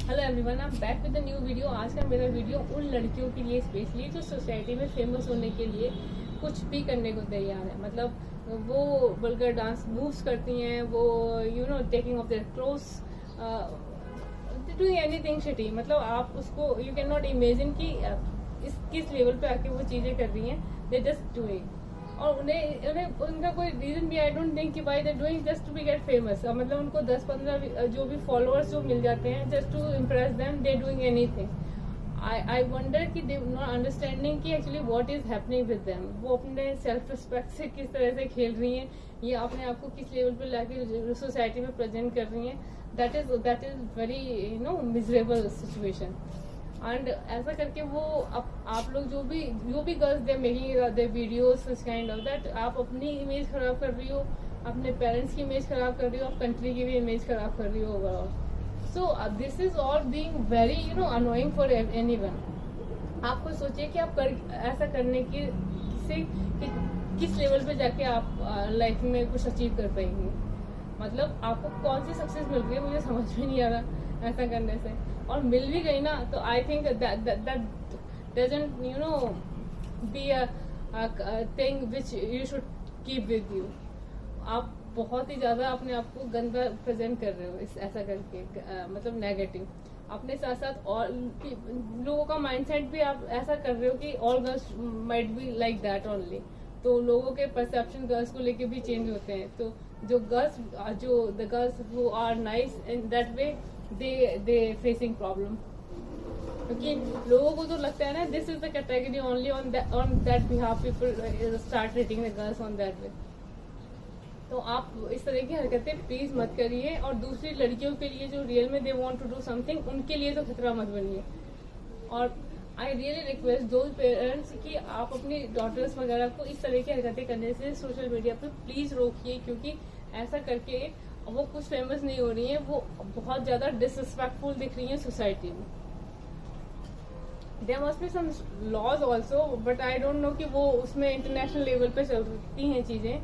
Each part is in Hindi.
Hello everyone, I am back with a new video. आज का मेरा वीडियो उन लड़कियों के लिए स्पेशली जो सोसाइटी में फेमस होने के लिए कुछ भी करने को तैयार है। मतलब वो वल्गर डांस मूव्स करती हैं, वो taking off their clothes, doing anything shitty. मतलब आप उसको यू कैन नॉट इमेजिन कि इस किस लेवल पे आके वो चीजें कर रही हैं। दे जस्ट डूइंग, और उन्हें उन्हें उनका कोई रीजन भी आई डोंट थिंक कि why they doing just to be get famous. मतलब उनको 10-15 जो भी फॉलोअर्स जो मिल जाते हैं just to impress them, they doing anything. I wonder कि दे नॉट अंडरस्टैंडिंग कि actually what is happening with them. वो अपने सेल्फ रिस्पेक्ट से किस तरह से खेल रही हैं, ये अपने आप को किस लेवल पे लाके सोसाइटी में प्रेजेंट कर रही हैं। That is very miserable situation. And ऐसा करके वो आप लोग जो भी girls they making they videos such kind of that, आप अपनी इमेज खराब कर रही हो, अपने पेरेंट्स की इमेज खराब कर रही हो, आप कंट्री की भी इमेज खराब कर रही हो overall. So this is all being very annoying for anyone. आप खुद सोचिए कि आप ऐसा करने की किस लेवल पे जाके आप लाइफ में कुछ अचीव कर पाएंगे। मतलब आपको कौन सी सक्सेस मिल रही है, मुझे समझ में नहीं आ रहा ऐसा करने से। और मिल भी गई ना तो I think that doesn't be a thing which you should keep with you. आप बहुत ही ज्यादा अपने आप को गंदा प्रेजेंट कर रहे हो इस ऐसा करके, मतलब नेगेटिव। अपने साथ साथ और लोगों का माइंडसेट भी आप ऐसा कर रहे हो कि all girls might be like that only. तो लोगों के परसेप्शन गर्ल्स को लेके भी चेंज होते हैं। तो जो the girls who are nice in that way, they facing problem. क्योंकि लोगों को तो लगता है ना this is the category only on that behalf people start rating the girls on that way. तो आप इस तरह की हरकतें प्लीज मत करिए। और दूसरी लड़कियों के लिए जो रियल में they want to do something, उनके लिए तो खतरा मत बनिए। और I really request those parents कि आप अपनी डॉटर्स वगैरह को इस तरह की हरकतें करने से सोशल मीडिया पे प्लीज रोकिए। क्योंकि ऐसा करके वो कुछ फेमस नहीं हो रही है, वो बहुत ज्यादा डिसरिस्पेक्टफुल दिख रही है सोसाइटी में। There must be some laws also, but I don't know कि वो उसमें इंटरनेशनल लेवल पे चलती हैं चीजें,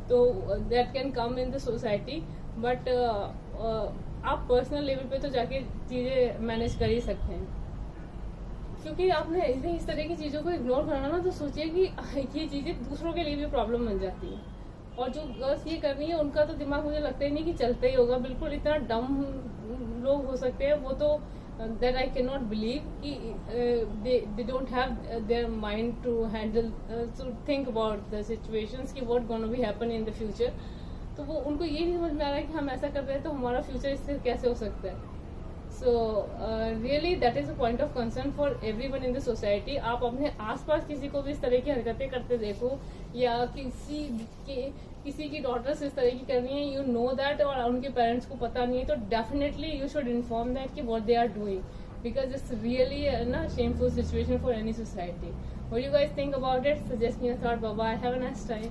तो that can come in the society. But आप पर्सनल लेवल पे तो जाके चीजें मैनेज कर ही सकते हैं। क्योंकि आपने इस तरह की चीजों को इग्नोर करना ना, तो सोचिए कि ये चीजें दूसरों के लिए भी प्रॉब्लम बन जाती है। और जो गर्ल्स ये कर रही है उनका तो दिमाग मुझे लगता ही नहीं कि चलता ही होगा। बिल्कुल इतना डम लोग हो सकते हैं वो तो, that I can not believe कि they don't have their mind to handle to think about the situations कि what gonna be happen in the future. तो वो उनको ये नहीं समझ में आ रहा है कि हम ऐसा कर रहे हैं तो हमारा फ्यूचर इससे कैसे हो सकता है। So really that is a point of concern for everyone in the society. आप अपने आसपास किसी को भी इस तरह की हरकतें करते देखो, या किसी की डॉटर्स इस तरह की कर रही हैं, यू नो दैट, और उनके पेरेंट्स को पता नहीं है, तो definitely you should inform that कि what they are doing, because it's really ना shameful situation for any society. What you guys think about it? Suggest me your thought. Bye bye, have a nice time.